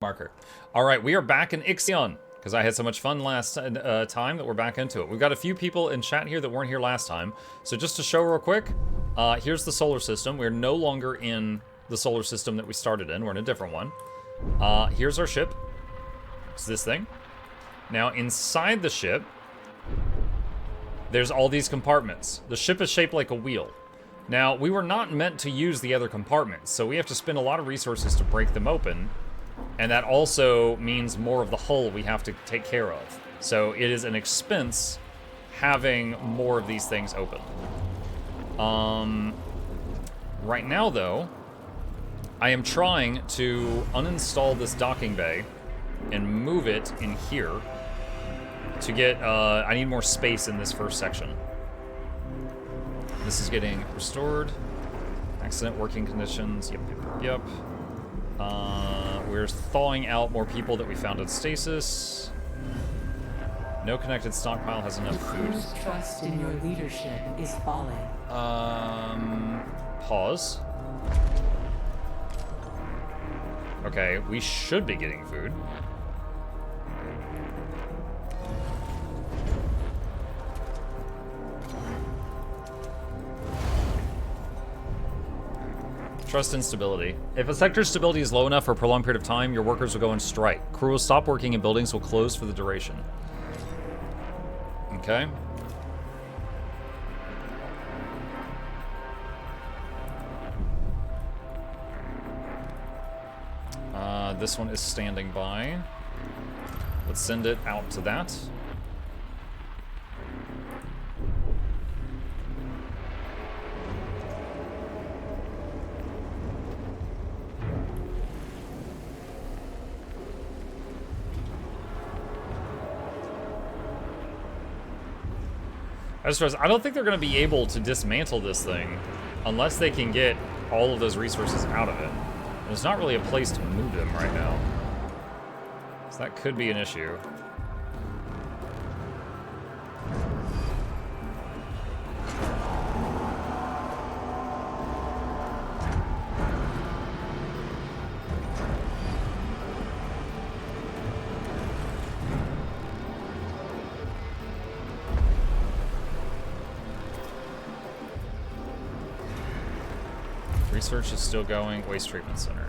Marker. All right, we are back in Ixion because I had so much fun last time that we're back into it. We've got a few people in chat here that weren't here last time. So just to show real quick, here's the solar system. We're no longer in the solar system that we started in. We're in a different one. Here's our ship. It's this thing. Now inside the ship, there's all these compartments. The ship is shaped like a wheel. Now, we were not meant to use the other compartments, so we have to spend a lot of resources to break them open. And that also means more of the hull we have to take care of. So it is an expense having more of these things open. Right now, though, I am trying to uninstall this docking bay and move it in here to get, I need more space in this first section. This is getting restored. Accident working conditions, yep. We're thawing out more people that we found in stasis. No connected stockpile has enough food. Whose trust in your leadership is falling? Pause. Okay, we should be getting food. Trust and stability. If a sector's stability is low enough for a prolonged period of time, your workers will go on strike. Crew will stop working and buildings will close for the duration. Okay. This one is standing by. Let's send it out to that. I don't think they're going to be able to dismantle this thing unless they can get all of those resources out of it. There's not really a place to move them right now. So that could be an issue. Research is still going. Waste treatment center,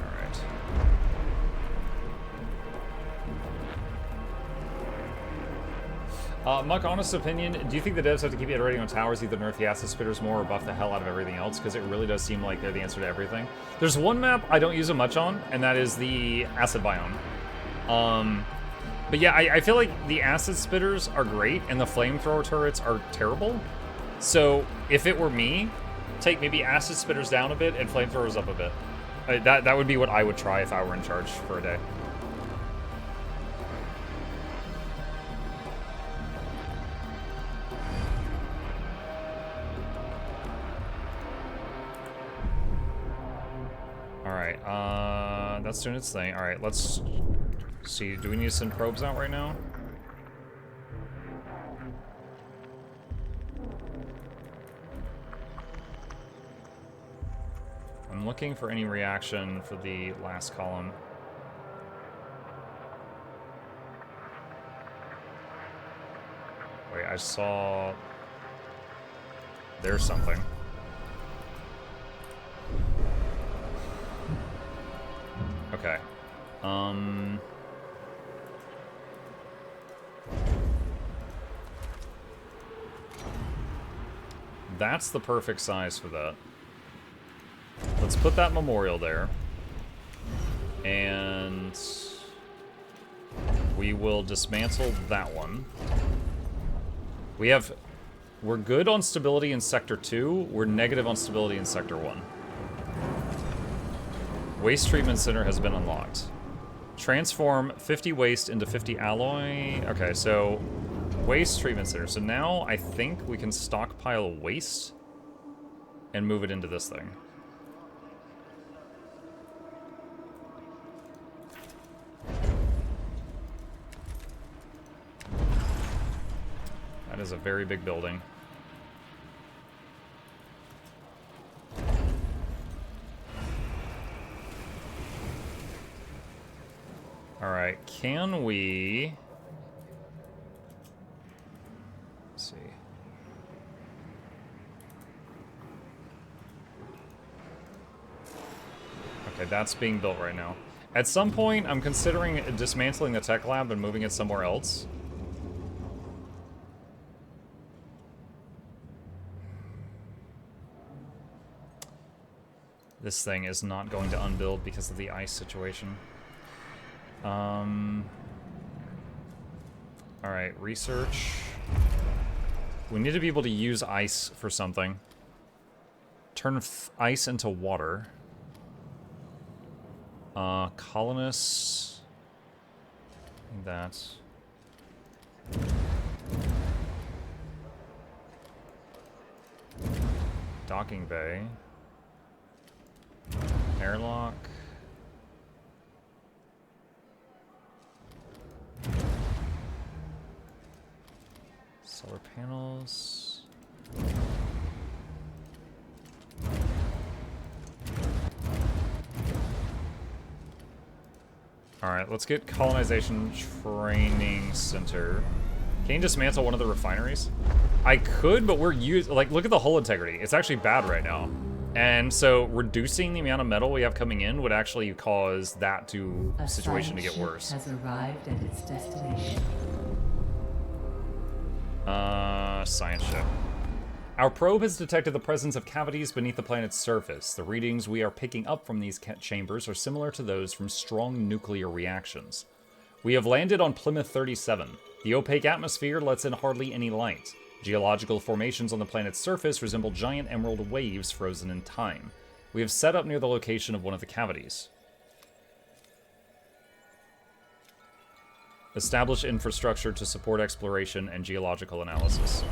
alright. Muck, honest opinion, do you think the devs have to keep iterating on towers, either nerf the acid spitters more or buff the hell out of everything else? Because it really does seem like they're the answer to everything. There's one map I don't use them much on, and that is the acid biome. But yeah, I feel like the acid spitters are great, and the flamethrower turrets are terrible. So if it were me, take maybe acid spitters down a bit and flamethrowers up a bit. That would be what I would try if I were in charge for a day. Alright, that's doing its thing. Alright, let's see. Do we need to send probes out right now? I'm looking for any reaction for the last column. Wait, I saw... There's something. Okay. That's the perfect size for that. Let's put that memorial there. And we will dismantle that one. We're good on stability in Sector 2. We're negative on stability in Sector 1. Waste Treatment Center has been unlocked. Transform 50 waste into 50 alloy. Okay, so Waste Treatment Center. So now I think we can stockpile waste and move it into this thing. That is a very big building. Alright, can we... Let's see. Okay, that's being built right now. At some point, I'm considering dismantling the tech lab and moving it somewhere else. This thing is not going to unbuild because of the ice situation. Alright, research. We need to be able to use ice for something. Turn ice into water. Colonists. That. Docking bay. Airlock. Solar panels. Alright, let's get colonization training center. Can you dismantle one of the refineries? I could, but we're like, look at the hull integrity. It's actually bad right now. And so reducing the amount of metal we have coming in would actually cause that situation to get worse. Has arrived at its destination. Science ship. Our probe has detected the presence of cavities beneath the planet's surface. The readings we are picking up from these chambers are similar to those from strong nuclear reactions. We have landed on Plymouth 37. The opaque atmosphere lets in hardly any light. Geological formations on the planet's surface resemble giant emerald waves frozen in time. We have set up near the location of one of the cavities. Establish infrastructure to support exploration and geological analysis.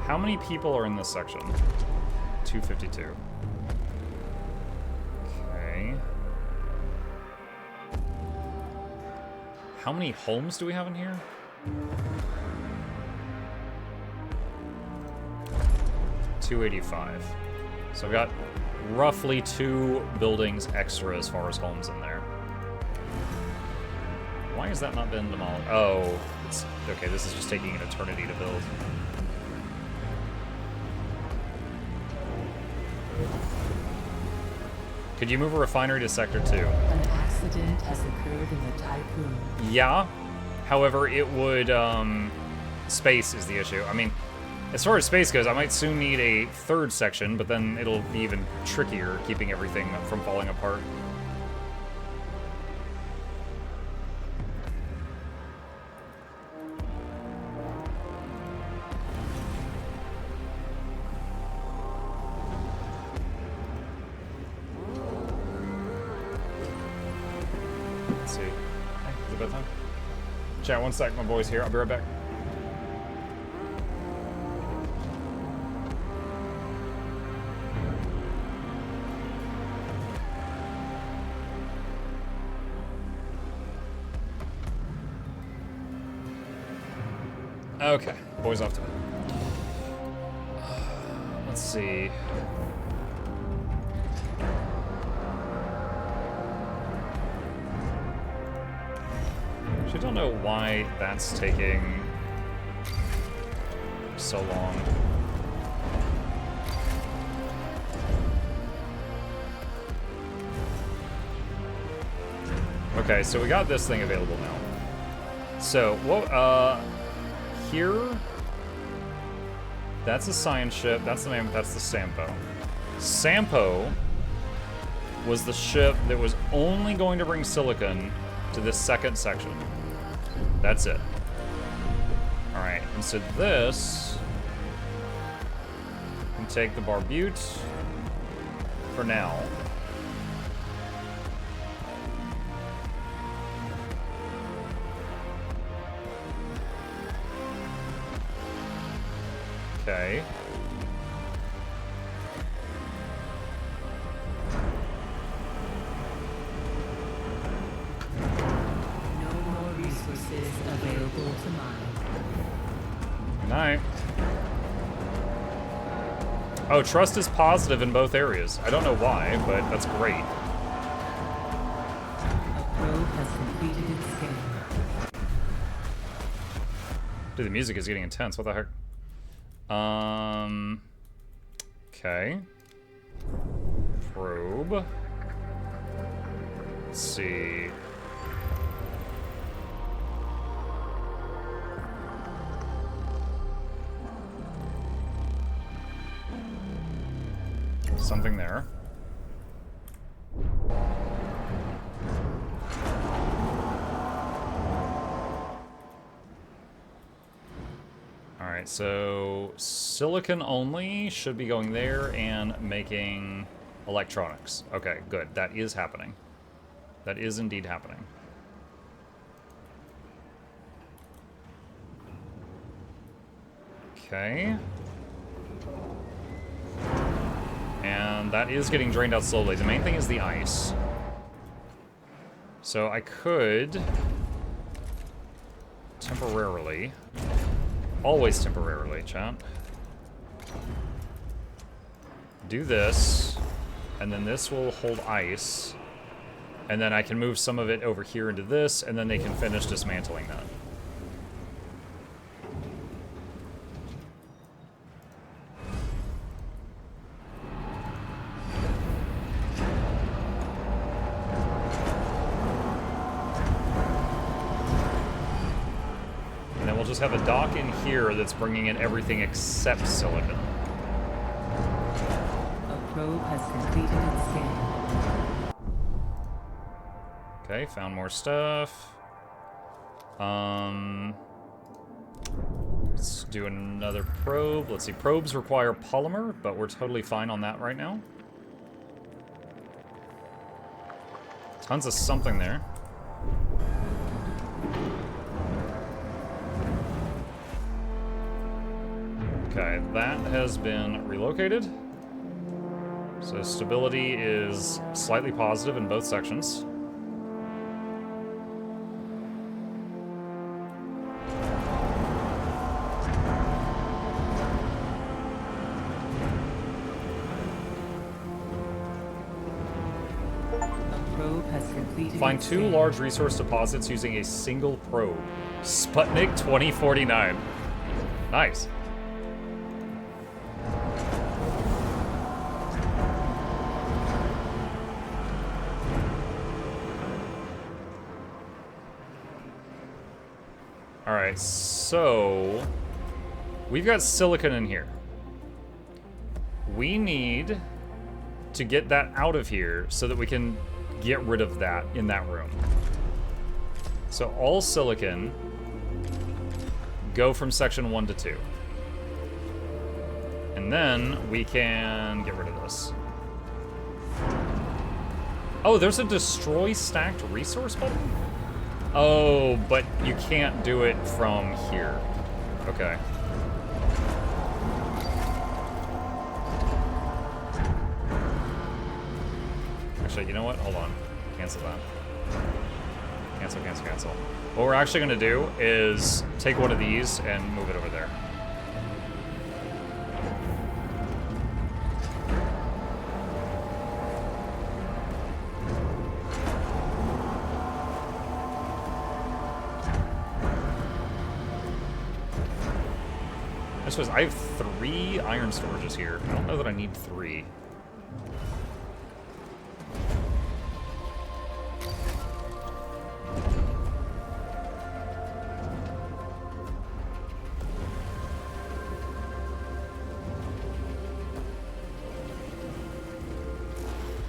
How many people are in this section? 252. Okay. How many homes do we have in here? 285. So I've got roughly 2 buildings extra as far as homes in there. Why has that not been demolished? Oh, it's okay. This is just taking an eternity to build. Could you move a refinery to Sector 2? An accident has occurred in the typhoon. Yeah. However, it would, space is the issue. I mean, as far as space goes, I might soon need a 3rd section, but then it'll be even trickier keeping everything from falling apart. Chat, one sec, my boy's here. I'll be right back. Okay, boy's off to bed. Let's see. I don't know why that's taking so long. Okay, so we got this thing available now. So, what, here, that's a science ship, that's the name, that's the Sampo. Sampo was the ship that was only going to bring silicon to this 2nd section. That's it. Alright, and so this can take the Barbute for now. Okay. resources available to mine. Night. Oh, trust is positive in both areas. I don't know why, but that's great. A probe has completed its scan. Dude, the music is getting intense. What the heck? Okay. Probe. Let's see. Something there. Alright, so silicon only should be going there and making electronics. Okay, good. That is happening. That is indeed happening. Okay. And that is getting drained out slowly. The main thing is the ice. So I could temporarily, always temporarily, chat, do this, and then this will hold ice, and then I can move some of it over here into this, and then they can finish dismantling that. Just have a dock in here that's bringing in everything except silicon. A probe has completed its scan. Okay, found more stuff. Let's do another probe. Let's see, probes require polymer, but we're totally fine on that right now. Tons of something there. Okay, that has been relocated. So stability is slightly positive in both sections. Find 2 large resource deposits using a single probe. Sputnik 2049. Nice. Alright, so we've got silicon in here. We need to get that out of here so that we can get rid of that in that room. So all silicon, go from section 1 to 2. And then we can get rid of this. Oh, there's a destroy stacked resource button? Oh, but you can't do it from here. Okay. Actually, you know what? Hold on. Cancel that. Cancel, cancel, cancel. What we're actually going to do is take one of these and move it over there. I have 3 iron storages here. I don't know that I need 3.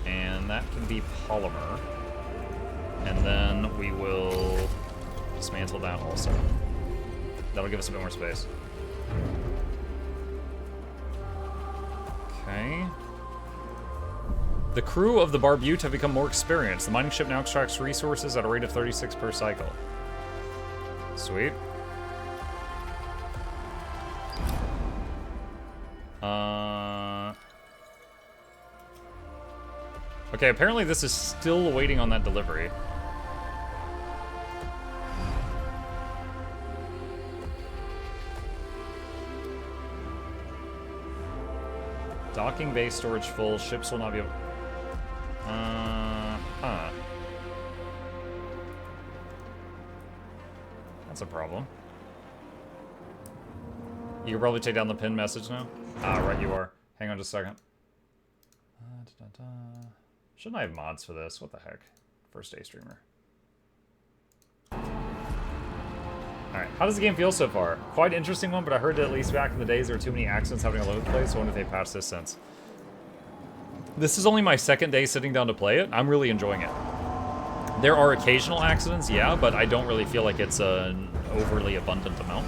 And that can be polymer. And then we will dismantle that also. That'll give us a bit more space. Okay. The crew of the Barbute have become more experienced. The mining ship now extracts resources at a rate of 36 per cycle. Sweet. Okay, apparently this is still waiting on that delivery. Docking bay storage full. Ships will not be able... Huh. That's a problem. You can probably take down the pinned message now. Ah, right you are. Hang on just a second. Shouldn't I have mods for this? What the heck? First day streamer. Alright, how does the game feel so far? Quite interesting one, but I heard that at least back in the days there were too many accidents happening all over the place, so I wonder if they patched this since. This is only my second day sitting down to play it. I'm really enjoying it. There are occasional accidents, yeah, but I don't really feel like it's an overly abundant amount.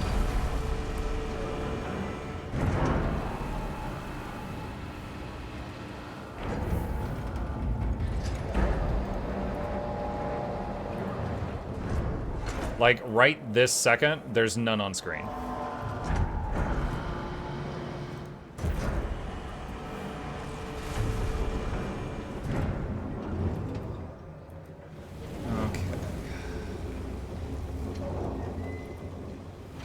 Like, right this second, there's none on screen. Okay.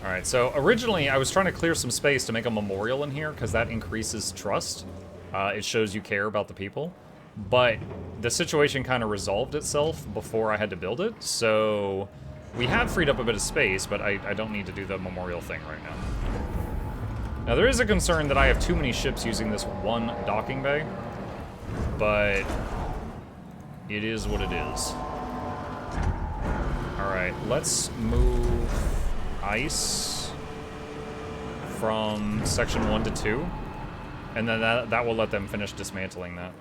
Alright, so originally I was trying to clear some space to make a memorial in here, because that increases trust. It shows you care about the people. But the situation kind of resolved itself before I had to build it, so... We have freed up a bit of space, but I don't need to do the memorial thing right now. Now, there is a concern that I have too many ships using this one docking bay, but it is what it is. Alright, let's move ice from section 1 to 2, and then that will let them finish dismantling that.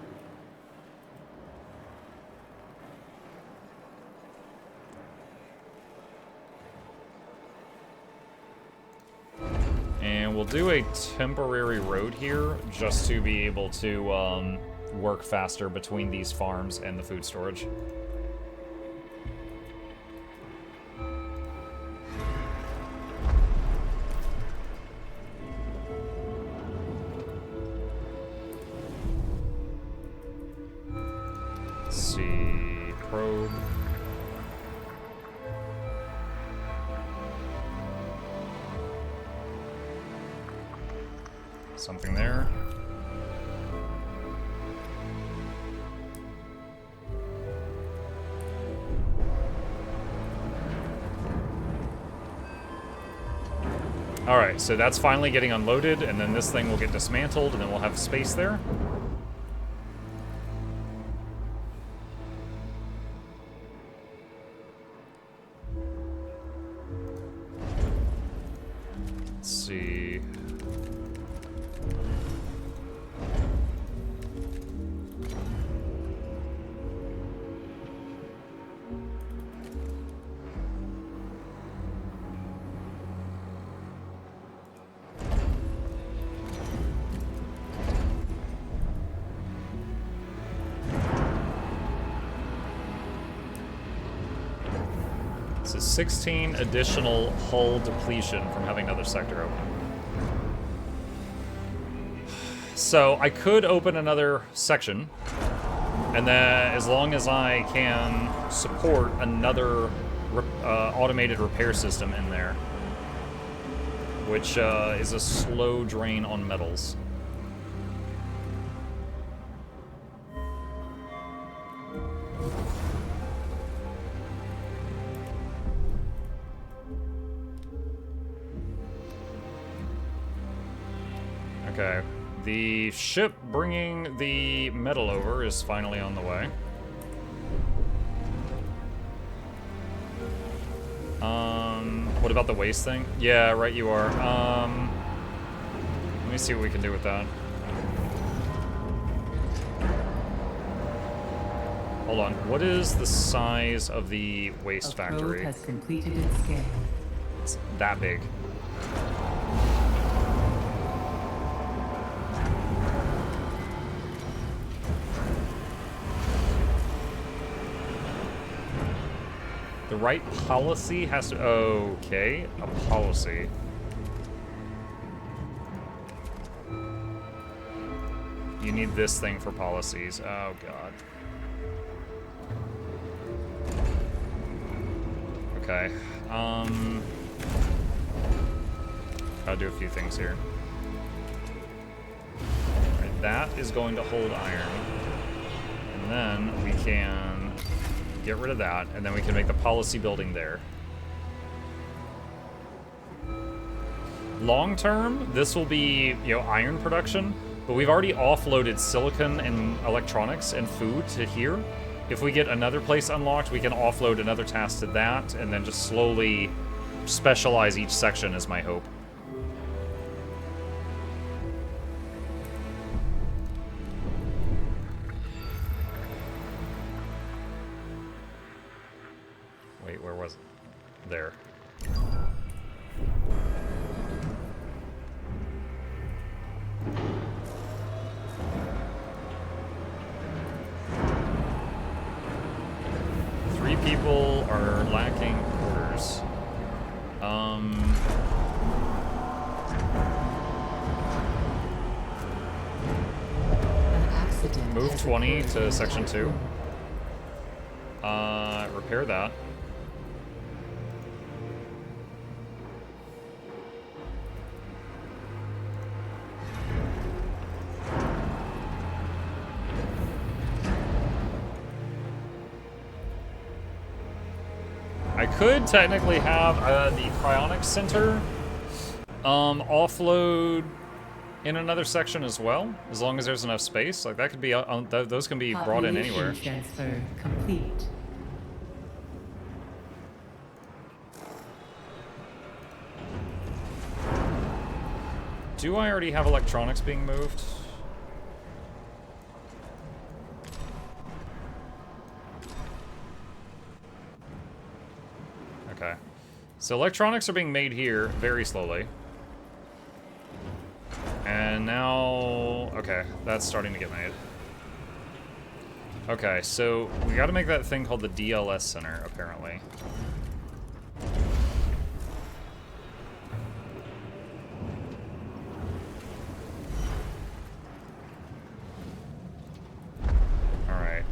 And we'll do a temporary road here, just to be able to work faster between these farms and the food storage. Let's see, probe. Something there. Alright, so that's finally getting unloaded, and then this thing will get dismantled, and then we'll have space there. Let's see. This is 16 additional hull depletion from having another sector open. So I could open another section, and then as long as I can support another automated repair system in there, which is a slow drain on metals. Okay, the ship bringing the metal over is finally on the way. What about the waste thing? Yeah, right you are. Let me see what we can do with that. Hold on, what is the size of the waste factory? Probe has completed its scan. It's that big. The right policy has to... Okay, a policy. You need this thing for policies. Oh, God. Okay. Gotta do a few things here. Right that is going to hold iron. And then we can get rid of that, and then we can make the policy building there. Long term, this will be, you know, iron production, but we've already offloaded silicon and electronics and food to here. If we get another place unlocked, we can offload another task to that, and then just slowly specialize each section is my hope. Wait, where was it? There. Three people are lacking quarters. An accident Move has 20 occurred to in section 2. Mukluk. Repair that. I could technically have the cryonics center offload in another section as well, as long as there's enough space. Like that could be, those can be brought in anywhere. Population transfer complete. Do I already have electronics being moved? Okay. So electronics are being made here very slowly. And now, okay, that's starting to get made. Okay, so we gotta make that thing called the DLS Center, apparently. Alright.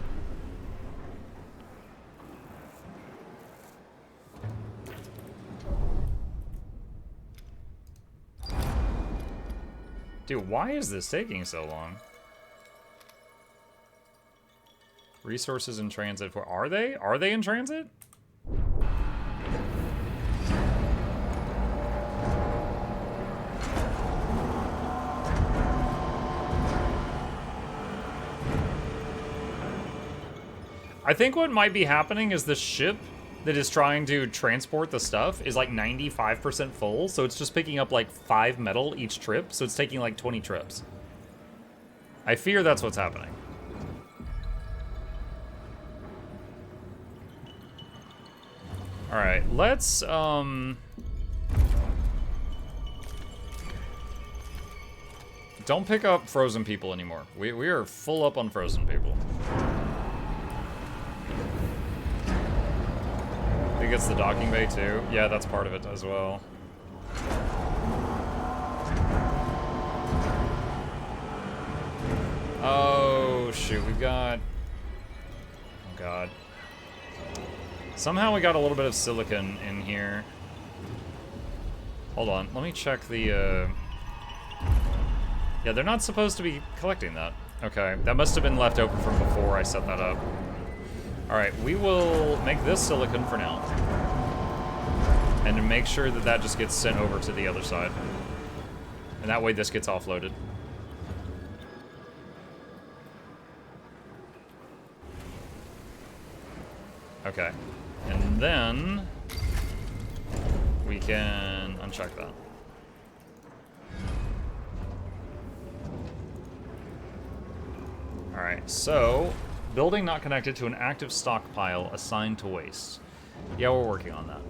Dude, why is this taking so long? Resources in transit for... Are they? Are they in transit? I think what might be happening is the ship that is trying to transport the stuff is like 95% full, so it's just picking up like 5 metal each trip, so it's taking like 20 trips. I fear that's what's happening. Alright, let's, don't pick up frozen people anymore. We are full up on frozen people. I think it's the docking bay too. Yeah, that's part of it as well. Oh, shoot, we've got... Oh, God. Somehow we got a little bit of silicon in here. Hold on, let me check the, Yeah, they're not supposed to be collecting that. Okay, that must have been left open from before I set that up. Alright, we will make this silicon for now. And to make sure that that just gets sent over to the other side. And that way this gets offloaded. Okay. And then we can uncheck that. Alright, so building not connected to an active stockpile assigned to waste. Yeah, we're working on that.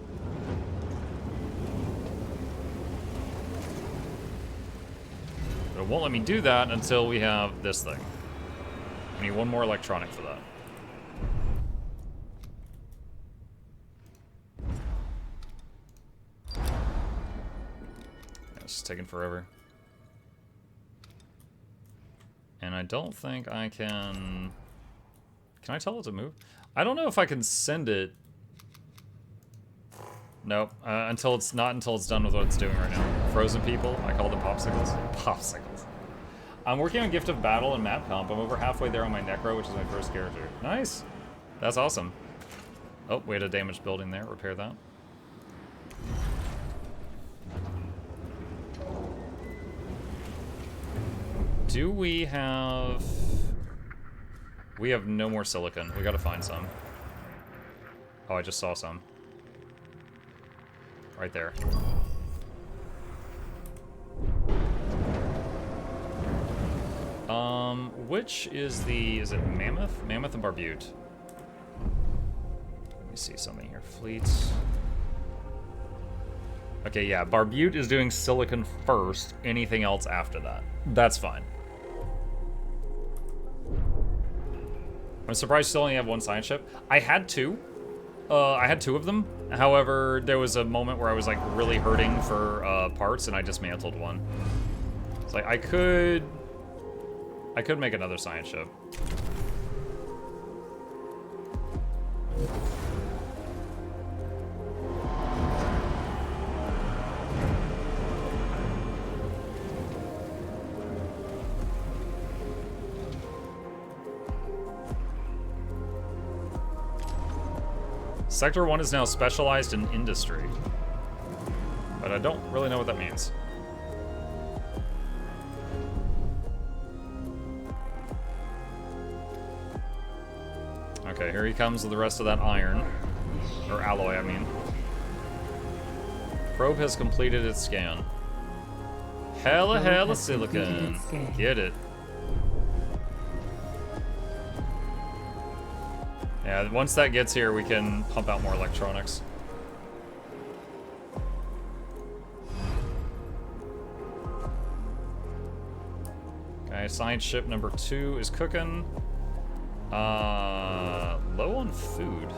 But it won't let me do that until we have this thing. We need one more electronic for that. It's taking forever. And I don't think I can... Can I tell it to move? I don't know if I can send it... Nope. Until it's done with what it's doing right now. Frozen people. I call them popsicles. Popsicles. I'm working on Gift of Battle and Map Comp. I'm over halfway there on my Necro, which is my first character. Nice. That's awesome. Oh, we had a damaged building there. Repair that. Do we have... We have no more silicon. We gotta find some. Oh, I just saw some. Right there. Which is the... Is it Mammoth? Mammoth and Barbute. Let me see something here. Fleets. Okay, yeah. Barbute is doing silicon first. Anything else after that. That's fine. I'm surprised you still only have one science ship. I had two. I had two of them. However, there was a moment where I was like really hurting for parts, and I dismantled one. It's like I could make another science ship. Sector 1 is now specialized in industry. But I don't really know what that means. Okay, here he comes with the rest of that iron. Or alloy, I mean. Probe has completed its scan. Hella silicon. Get it. Yeah, once that gets here, we can pump out more electronics. Okay, science ship number 2 is cooking. Low on food.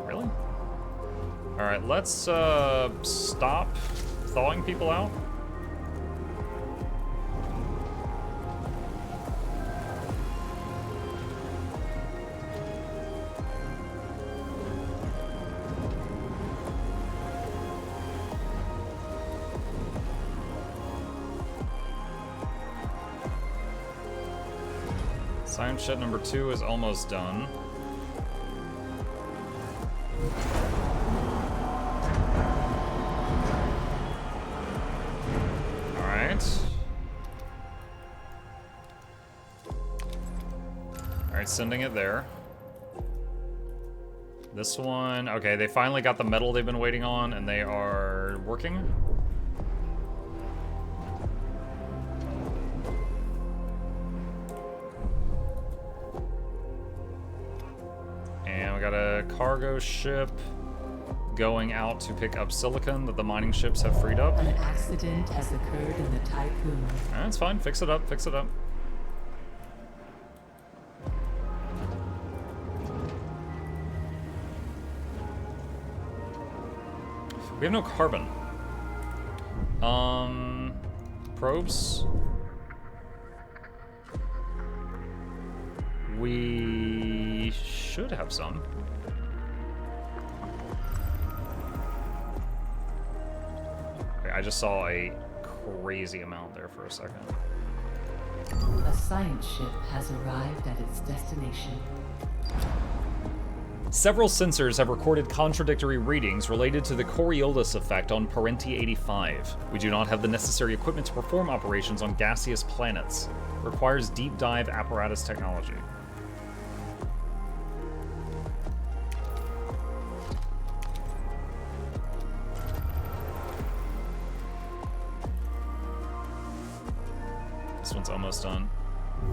Really? Alright, let's stop thawing people out. Science ship number 2 is almost done. Alright. Alright, sending it there. This one, okay, they finally got the metal they've been waiting on, and they are working. Got a cargo ship going out to pick up silicon that the mining ships have freed up. An accident has occurred in the Typhoon. That's fine. Fix it up. Fix it up. We have no carbon. Probes. We should have some. Okay, I just saw a crazy amount there for a second. A science ship has arrived at its destination. Several sensors have recorded contradictory readings related to the Coriolis effect on Parenti 85. We do not have the necessary equipment to perform operations on gaseous planets. Requires deep dive apparatus technology. This one's almost done.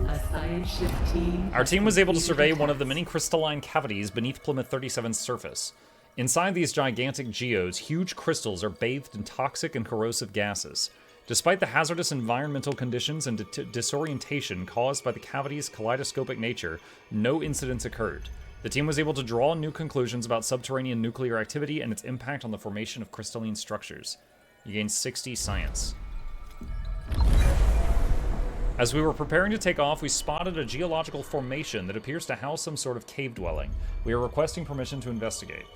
A science ship team. Our team was able to survey one of the many crystalline cavities beneath Plymouth 37's surface. Inside these gigantic geodes, huge crystals are bathed in toxic and corrosive gases. Despite the hazardous environmental conditions and disorientation caused by the cavity's kaleidoscopic nature, no incidents occurred. The team was able to draw new conclusions about subterranean nuclear activity and its impact on the formation of crystalline structures. You gain 60 science. As we were preparing to take off, we spotted a geological formation that appears to house some sort of cave dwelling. We are requesting permission to investigate.